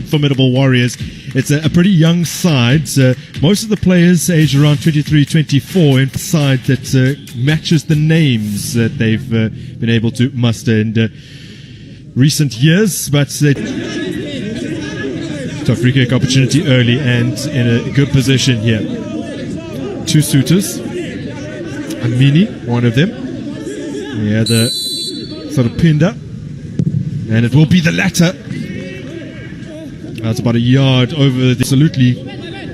formidable warriors. It's a pretty young side. Most of the players age around 23, 24, in side that matches the names that they've been able to muster in recent years. But tough free kick opportunity early and in a good position here. Two suitors. Amini, one of them. Yeah, the sort of Pinda. And it will be the latter. That's about a yard over the absolutely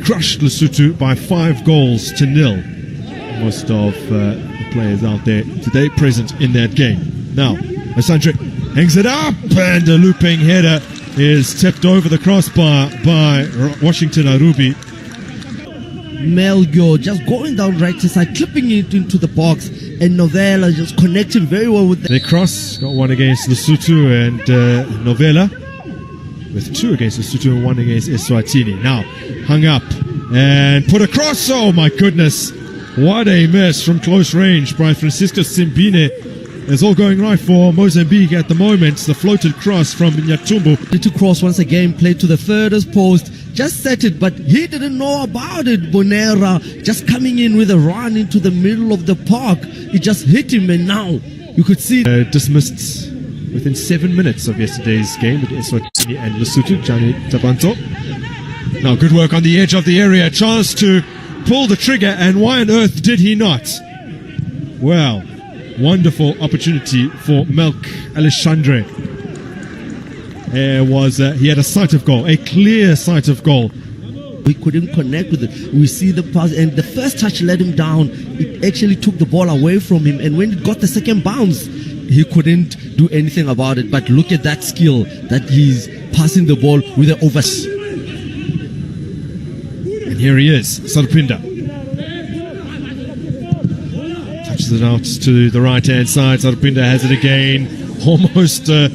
crushed Lesotho by 5-0. Most of the players out there today present in that game. Now, Asante hangs it up, and a looping header is tipped over the crossbar by Washington Arubi. Melgo just going down right side, clipping it into the box, and Novella just connecting very well with the cross. Got one against Lesotho and Novella, with two against Lesotho and one against Eswatini. Now, hung up and put across. Oh my goodness, what a miss from close range by Francisco Simbine. It's all going right for Mozambique at the moment. The floated cross from Nyatumbu. To cross once again, played to the furthest post, just set it, but he didn't know about it. Bonera just coming in with a run into the middle of the park. It just hit him, and now you could see dismissed within 7 minutes of yesterday's game with Eswatini and Lesotho. Johnny Tabanto. Now good work on the edge of the area. Chance to pull the trigger, and why on earth did he not? Well, wonderful opportunity for Melk Alexandre. He had a sight of goal, a clear sight of goal. We couldn't connect with it. We see the pass, and the first touch let him down. It actually took the ball away from him, and when it got the second bounce, he couldn't do anything about it. But look at that skill that he's passing the ball with the overs. And here he is, Sarpinda. Touches it out to the right-hand side. Sarpinda has it again. Almost a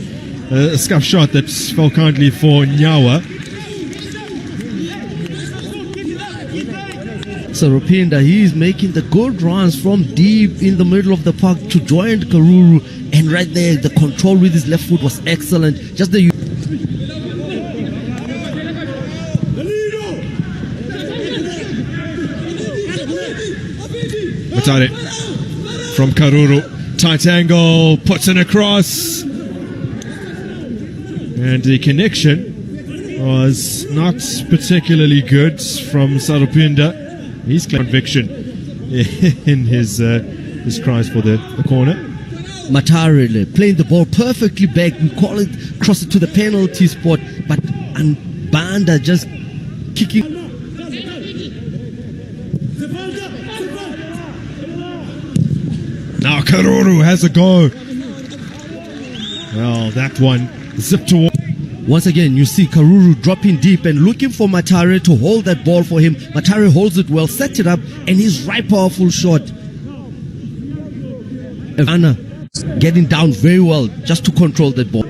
scuff shot that fell kindly for Nyawa. Sarpinda, he's making the good runs from deep in the middle of the park to join Karuru. And right there, the control with his left foot was excellent. Just the Matare from Karuru, tight angle, puts it across, and the connection was not particularly good from Sarpinda. He's conviction in his cries for the corner. Matare playing the ball perfectly back. We call it cross it to the penalty spot, but Banda just kicking. Now Karuru has a go. Well, that one zipped toward. Once again, you see Karuru dropping deep and looking for Matare to hold that ball for him. Matare holds it well, sets it up, and his right powerful shot. Anna getting down very well just to control that ball.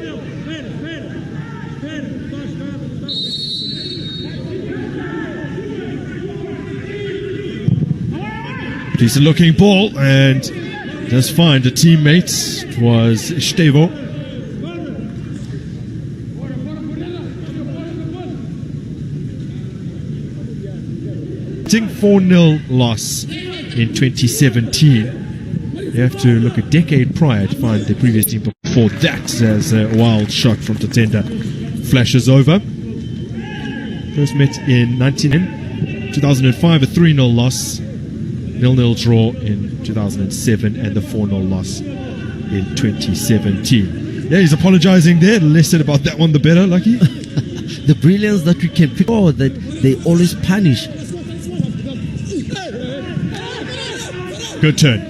Decent looking ball, and does find a teammate. It was Stevo. 4-0 loss in 2017. You have to look a decade prior to find the previous team before that, as a wild shot from Tatenda flashes over. First met in 2005, a 3-0 loss, 0-0 draw in 2007, and the 4-0 loss in 2017. Yeah, he's apologizing there. The less said about that one, the better, Lucky. The brilliance that we can pick out, that they always punish. Good turn.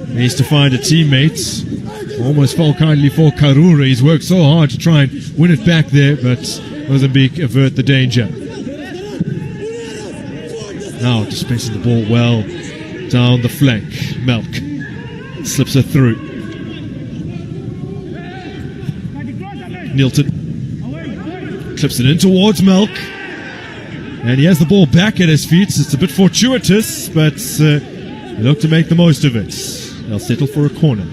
He needs to find a teammate. Almost fell kindly for Karura. He's worked so hard to try and win it back there, but Mozambique avert the danger. Now dispensing the ball well down the flank. Melk slips it through. Nilton clips it in towards Melk, and he has the ball back at his feet. It's a bit fortuitous, but they look to make the most of it. They'll settle for a corner.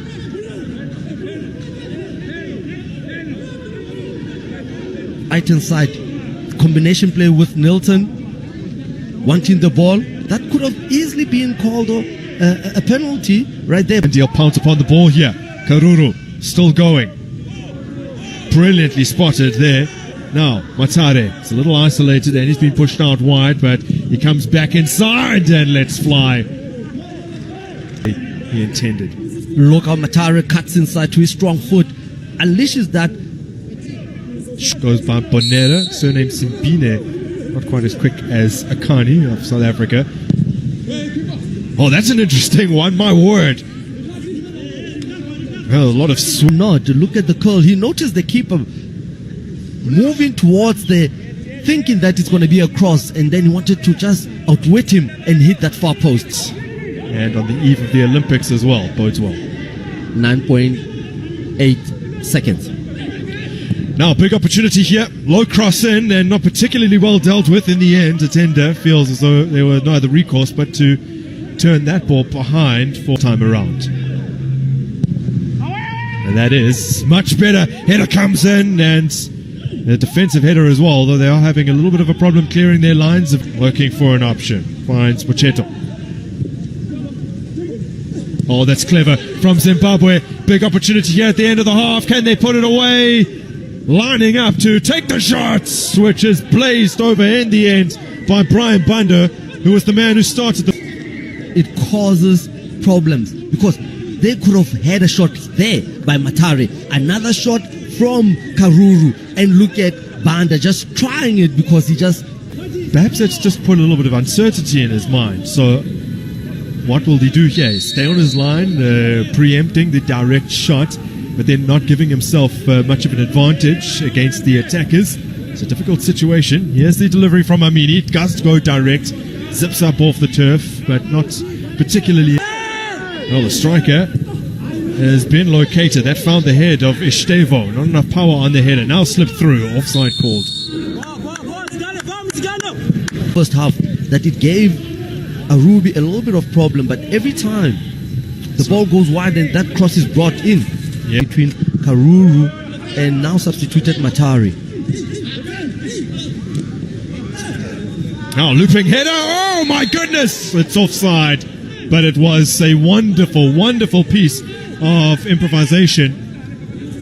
right hand side. Combination play with Nilton, wanting the ball. That could have easily been called a penalty right there. And he'll pounce upon the ball here. Karuru still going. Brilliantly spotted there. Now, Matare, it's a little isolated and he's been pushed out wide, but he comes back inside and lets fly. He intended. Look how Matare cuts inside to his strong foot, unleashes that. Goes by Bonera, surname Simbine, not quite as quick as Akani of South Africa. Oh, that's an interesting one, my word. Well, a lot of nod. Look at the curl. He noticed the keeper moving towards the, thinking that it's going to be a cross, and then he wanted to just outwit him and hit that far post. And on the eve of the Olympics as well, bodes well. 9.8 seconds. Now, big opportunity here. Low cross in and not particularly well dealt with in the end. Atenda feels as though there were neither recourse but to turn that ball behind for time around. And that is much better. Header comes in and a defensive header as well, though they are having a little bit of a problem clearing their lines of working for an option. Finds Pocheto. Oh, that's clever from Zimbabwe. Big opportunity here at the end of the half. Can they put it away? Lining up to take the shots, which is blazed over in the end by Brian Banda, who was the man who started the... It causes problems because they could have had a shot there by Matare, another shot from Karuru, and look at Banda just trying it because he just... Perhaps that's just put a little bit of uncertainty in his mind. So what will he do here? Stay on his line, preempting the direct shot, but then not giving himself much of an advantage against the attackers. It's a difficult situation. Here's the delivery from Amini. Does go direct, zips up off the turf, but not particularly... Well, the striker has been located. That found the head of Estevo. Not enough power on the header. Now slipped through. Offside called. First half, that it gave Arubi a little bit of problem, but every time the ball goes wide and that cross is brought in between Karuru and now substituted Matari. Now looping header. Oh my goodness! It's offside. But it was a wonderful, wonderful piece of improvisation